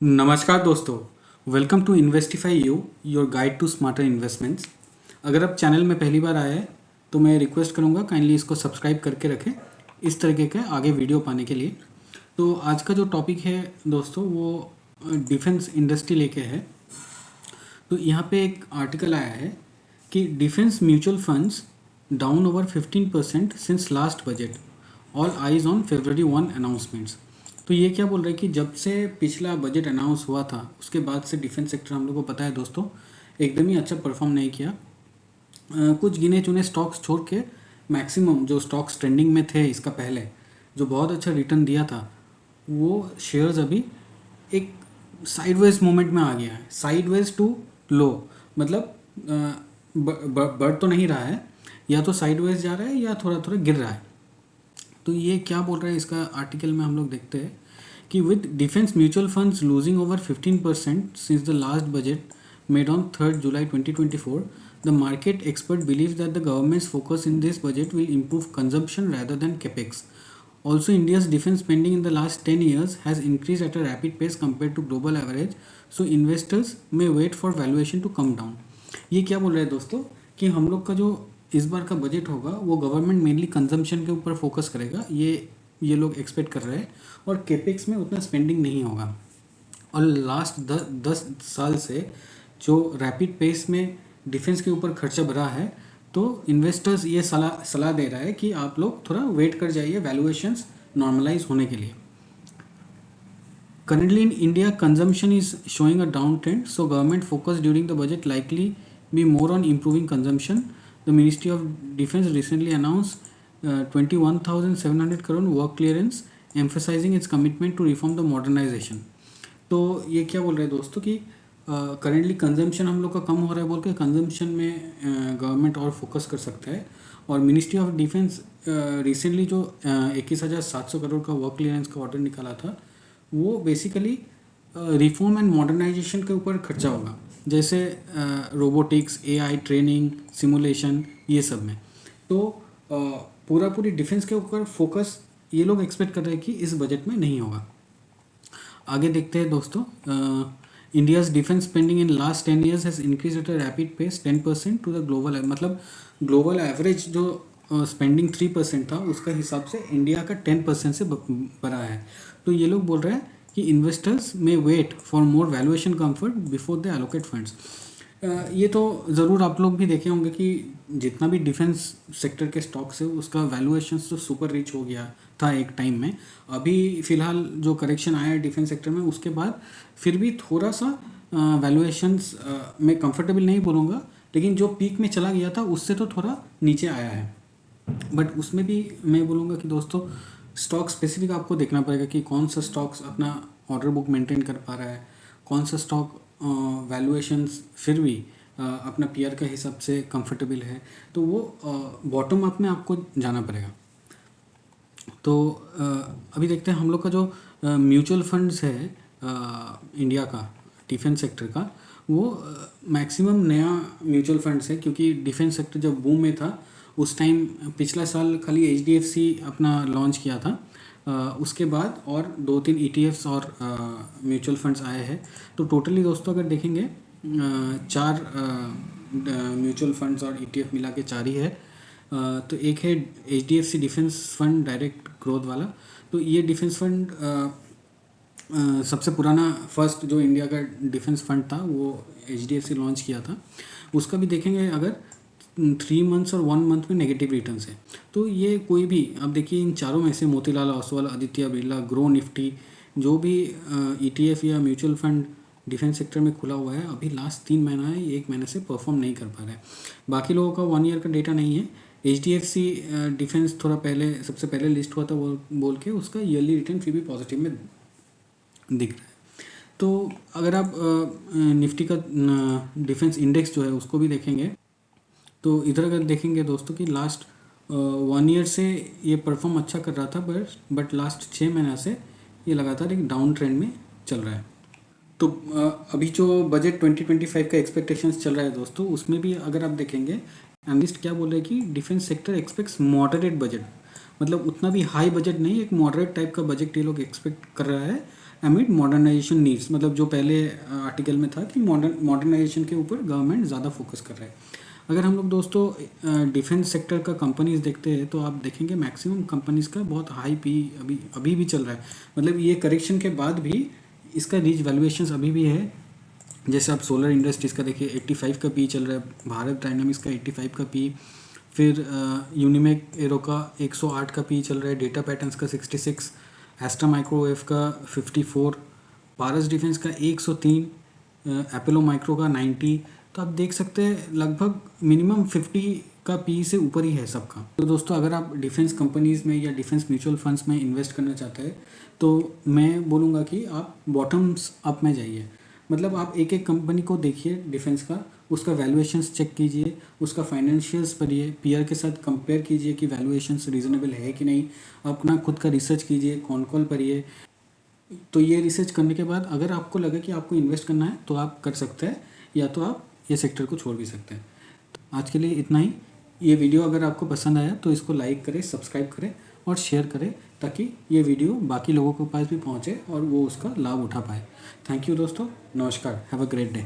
नमस्कार दोस्तों, welcome to Investify you, your guide to smarter investments. अगर आप चैनल में पहली बार आए हैं तो मैं रिक्वेस्ट करूंगा काइंडली इसको सब्सक्राइब करके रखें इस तरीके के आगे वीडियो पाने के लिए। तो आज का जो टॉपिक है दोस्तों वो डिफेंस इंडस्ट्री लेके है। तो यहाँ पे एक आर्टिकल आया है कि defence mutual funds down over 15% since last budget, all eyes on February 1 announcements. तो ये क्या बोल रहे हैं कि जब से पिछला बजट अनाउंस हुआ था उसके बाद से डिफेंस सेक्टर हम लोग को पता है दोस्तों एकदम ही अच्छा परफॉर्म नहीं किया। कुछ गिने चुने स्टॉक्स छोड़ के मैक्सिमम जो स्टॉक्स ट्रेंडिंग में थे इसका पहले जो बहुत अच्छा रिटर्न दिया था वो शेयर्स अभी एक साइडवेज मूवमेंट में आ गया है। साइडवेज टू लो मतलब बढ़ तो नहीं रहा है, या तो साइडवेज जा रहा है या थोड़ा थोड़ा गिर रहा है। तो ये क्या बोल रहा है इसका आर्टिकल में हम लोग देखते हैं कि with defence mutual funds losing over 15% since the last budget made on 3rd July 2024, the market expert believes that the government's focus in this budget will improve consumption rather than capex. Also, India's defense spending in the last 10 years has increased at a rapid pace compared to global average, so investors may wait for valuation to come down. ये क्या बोल रहे हैं दोस्तों कि हम लोग का जो इस बार का बजट होगा वो गवर्नमेंट मेनली कंजम्पशन के ऊपर फोकस करेगा, ये लोग एक्सपेक्ट कर रहे हैं, और केपेक्स में उतना स्पेंडिंग नहीं होगा। और लास्ट 10 साल से जो रैपिड पेस में डिफेंस के ऊपर खर्चा बढ़ा है तो इन्वेस्टर्स ये सलाह दे रहा है कि आप लोग थोड़ा वेट कर जाइए वैल्यूएशंस नॉर्मलाइज होने के लिए। Currently in India, consumption is showing a downtrend, so government focus during the budget likely be more on improving consumption. The Ministry of Defense recently announced 21,700 crore work clearance, emphasizing its commitment to reform the modernization. तो ये क्या बोल रहे हैं दोस्तों कि currently consumption हम लोग का कम हो रहा है बोल के कंजम्पशन में गवर्नमेंट और फोकस कर सकता है। और मिनिस्ट्री ऑफ डिफेंस रिसेंटली जो 21,700 करोड़ का वर्क क्लियरेंस का ऑर्डर निकाला था वो बेसिकली रिफॉर्म एंड मॉडर्नाइजेशन के ऊपर खर्चा होगा, जैसे रोबोटिक्स, एआई ट्रेनिंग, सिमुलेशन, ये सब में। तो पूरी डिफेंस के ऊपर फोकस ये लोग एक्सपेक्ट कर रहे हैं कि इस बजट में नहीं होगा। आगे देखते हैं दोस्तों। India's defence spending in last 10 years has increase at a rapid pace 10% to the global, मतलब ग्लोबल एवरेज जो स्पेंडिंग 3% था उसका हिसाब से इंडिया का 10% से बढ़ा है। तो ये लोग बोल रहे हैं कि investors may wait for more valuation comfort before they allocate funds. ये तो ज़रूर आप लोग भी देखे होंगे कि जितना भी डिफेंस सेक्टर के स्टॉक्स है उसका वैल्यूएशंस तो सुपर रिच हो गया था एक टाइम में। अभी फ़िलहाल जो करेक्शन आया है डिफेंस सेक्टर में उसके बाद फिर भी थोड़ा सा वैल्यूएशंस मैं कंफर्टेबल नहीं बोलूँगा, लेकिन जो पीक में चला गया था उससे तो थोड़ा नीचे आया है। बट उसमें भी मैं बोलूँगा कि दोस्तों स्टॉक स्पेसिफिक आपको देखना पड़ेगा कि कौन सा स्टॉक्स अपना ऑर्डर बुक मेंटेन कर पा रहा है, कौन सा स्टॉक वैल्यूएशंस फिर भी अपना पीआर के हिसाब से कंफर्टेबल है। तो वो बॉटम अप में आपको जाना पड़ेगा। तो अभी देखते हैं हम लोग का जो म्यूचुअल फंड्स है इंडिया का डिफेंस सेक्टर का, वो मैक्सिमम नया म्यूचुअल फंड्स है, क्योंकि डिफेंस सेक्टर जब बूम में था उस टाइम पिछला साल खाली HDFC अपना लॉन्च किया था। उसके बाद और 2-3 ETFs और म्यूचुअल फंड्स आए हैं। तो टोटली दोस्तों अगर देखेंगे 4 म्यूचुअल फंड्स और ETF मिला के 4 ही है। तो एक है HDFC defence fund direct growth वाला। तो ये डिफेंस फंड सबसे पुराना फर्स्ट जो इंडिया का डिफेंस फंड था वो HDFC लॉन्च किया था। उसका भी देखेंगे अगर 3 months और 1 month में नेगेटिव रिटर्न्स है। तो ये कोई भी अब देखिए इन चारों में से मोतीलाल ओसवाल, आदित्य बिरला, ग्रो निफ्टी जो भी ETF या म्यूचुअल फंड डिफेंस सेक्टर में खुला हुआ है अभी लास्ट 3 महीना है, 1 महीने से परफॉर्म नहीं कर पा रहा है। बाकी लोगों का 1 year का डेटा नहीं है। HDFC डिफेंस थोड़ा पहले सबसे पहले लिस्ट हुआ था बोल के उसका ईयरली रिटर्न फिर भी पॉजिटिव में दिख रहा है। तो अगर आप निफ्टी का डिफेंस इंडेक्स जो है उसको भी देखेंगे तो इधर अगर देखेंगे दोस्तों कि लास्ट 1 year से ये परफॉर्म अच्छा कर रहा था, बट लास्ट 6 महीना से ये लगातार एक डाउन ट्रेंड में चल रहा है। तो अभी जो बजट 2025 का एक्सपेक्टेशंस चल रहा है दोस्तों उसमें भी अगर आप देखेंगे एनालिस्ट क्या बोल रहे हैं कि defence sector aspects moderate budget, मतलब उतना भी हाई बजट नहीं, एक मॉडरेट टाइप का बजट ये लोग एक्सपेक्ट कर रहा है एमिड मॉडर्नाइजेशन नीड्स, मतलब जो पहले आर्टिकल में था कि मॉडर्नाइजेशन के ऊपर गवर्नमेंट ज़्यादा फोकस कर रहा है। अगर हम लोग दोस्तों डिफेंस सेक्टर का कंपनीज देखते हैं तो आप देखेंगे मैक्सिमम कंपनीज का बहुत हाई पी अभी भी चल रहा है। मतलब ये करेक्शन के बाद भी इसका रीच वैल्यूएशंस अभी भी है। जैसे आप सोलर इंडस्ट्रीज़ का देखिए 85 का पी चल रहा है, भारत डायनामिक्स का 85 का पी, फिर यूनिमेक एरो का 108 का पी चल रहा है, डेटा पैटर्न्स का 66, एस्ट्रा माइक्रोवेव का 54, पारस डिफेंस का 103, एपोलो माइक्रो का 90। तो आप देख सकते हैं लगभग मिनिमम 50 का पी से ऊपर ही है सबका। तो दोस्तों अगर आप डिफेंस कंपनीज़ में या डिफेंस म्यूचुअल फंड्स में इन्वेस्ट करना चाहते हैं तो मैं बोलूँगा कि आप बॉटम्स अप में जाइए। मतलब आप एक एक कंपनी को देखिए डिफेंस का, उसका वैल्यूएशंस चेक कीजिए, उसका फाइनेंशियल्स पढ़िए, पीयर के साथ कंपेयर कीजिए कि वैल्यूएशंस रीजनेबल है कि नहीं, अपना खुद का रिसर्च कीजिए, कौन कॉल पढ़िए। तो ये रिसर्च करने के बाद अगर आपको लगे कि आपको इन्वेस्ट करना है तो आप कर सकते हैं, या तो आप ये सेक्टर को छोड़ भी सकते हैं। आज के लिए इतना ही। ये वीडियो अगर आपको पसंद आया तो इसको लाइक करें, सब्सक्राइब करें और शेयर करें ताकि ये वीडियो बाकी लोगों के पास भी पहुंचे और वो उसका लाभ उठा पाए। थैंक यू दोस्तों, नमस्कार, हैव अ ग्रेट डे।